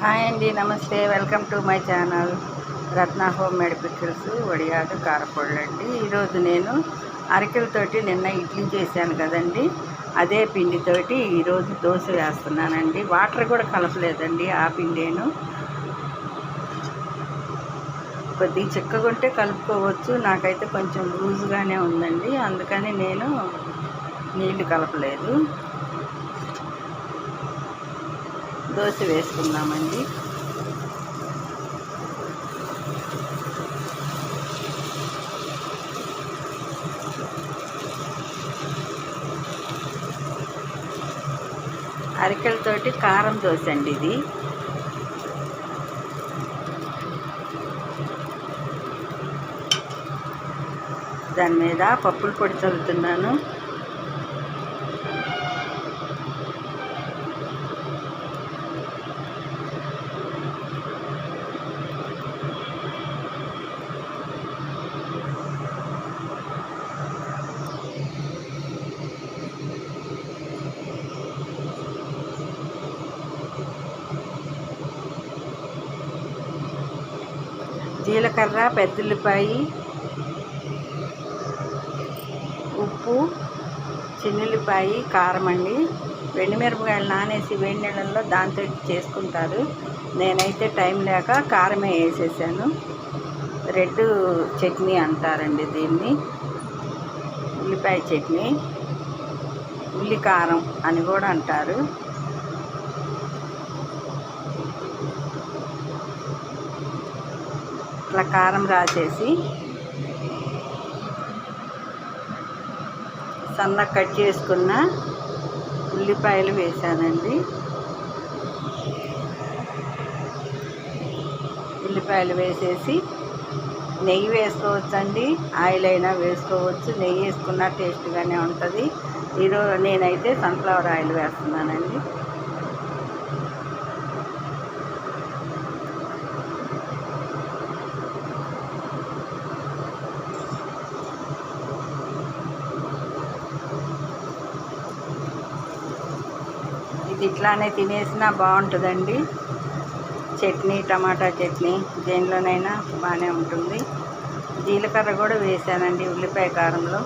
Hi అండి, నమస్తే. Welcome to my channel Ratna home made pickles వడియాలు కారపొడులు అండి. ఈరోజు నేను అరికెలతోటి నిన్న ఇడ్లీ చేశాను కదండి, అదే పిండితోటి ఈరోజు దోశ వేస్తున్నానండి. వాటర్ కూడా కలపలేదండి, ఆ పిండేను. కొద్దిగా చిక్కగా ఉంటే కలుపుకోవచ్చు, నాకైతే కొంచెం లూజ్గానే ఉందండి, అందుకని నేను నీళ్లు కలపలేదు. దోశ వేసుకుందామండి. అరికెలతోటి కారం దోశ అండి ఇది. దాని మీద పప్పుల పొడి చల్లుతున్నాను. జీలకర్ర, పెద్దల్లిపాయి, ఉప్పు, చిన్నుల్లిపాయి, కారం అండి. ఎండుమిరపకాయలు నానేసి వేడి నీళ్ళల్లో దాంతో చేసుకుంటారు. నేనైతే టైం లేక కారమే వేసేసాను. రెడ్ చట్నీ అంటారండి దీన్ని, ఉల్లిపాయ చట్నీ, ఉల్లి కారం అని కూడా అంటారు. ఇట్లా కారం రాసేసి సన్నగా కట్ చేసుకున్న ఉల్లిపాయలు వేసానండి. ఉల్లిపాయలు వేసేసి నెయ్యి వేసుకోవచ్చండి, ఆయిల్ అయినా వేసుకోవచ్చు. నెయ్యి వేసుకున్న టేస్ట్గానే ఉంటుంది. ఈరోజు నేనైతే సన్ఫ్లవర్ ఆయిల్ వేస్తున్నానండి. ఇది ఇట్లానే తినేసినా బాగుంటుందండి. చట్నీ, టమాటా చట్నీ దేనిలోనైనా బాగానే ఉంటుంది. జీలకర్ర కూడా వేసానండి ఉల్లిపాయ కారంలో.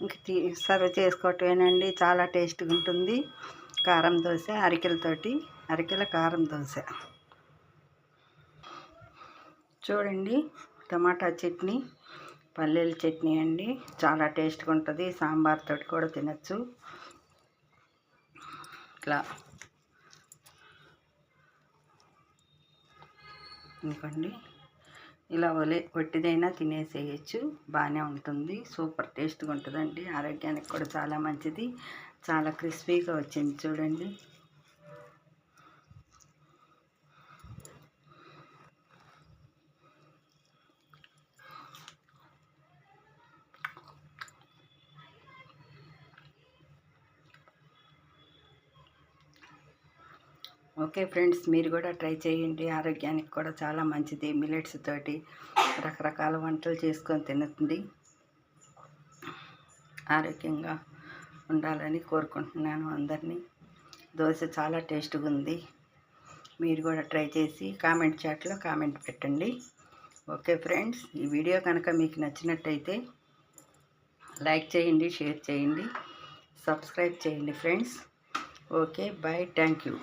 ఇంక సర్వ్ చేసుకోవటమేనండి. చాలా టేస్ట్గా ఉంటుంది కారం దోశ, అరికెలతోటి అరికెల కారం దోశ. చూడండి, టమాటా చట్నీ, పల్లీల చట్నీ అండి, చాలా టేస్ట్గా ఉంటుంది. సాంబార్ తోటి కూడా తినచ్చు. ఇట్లా ఇంకోండి, ఇలా వట్టిదైనా తినేసేయచ్చు, బాగానే ఉంటుంది. సూపర్ టేస్ట్గా ఉంటుందండి. ఆరోగ్యానికి కూడా చాలా మంచిది. చాలా క్రిస్పీగా వచ్చింది చూడండి. ఓకే ఫ్రెండ్స్, మీరు కూడా ట్రై చేయండి. ఆరోగ్యానికి కూడా చాలా మంచిది. మిల్లెట్స్ తోటి రకరకాల వంటలు చేసుకొని తినండి. ఆరోగ్యంగా ఉండాలని కోరుకుంటున్నాను అందరినీ. దోశ చాలా టేస్ట్గా ఉంది. మీరు కూడా ట్రై చేసి కామెంట్ చాట్లో కామెంట్ పెట్టండి. ఓకే ఫ్రెండ్స్, ఈ వీడియో కనుక మీకు నచ్చినట్టయితే లైక్ చేయండి, షేర్ చేయండి, సబ్స్క్రైబ్ చేయండి friends. Okay, bye, thank you.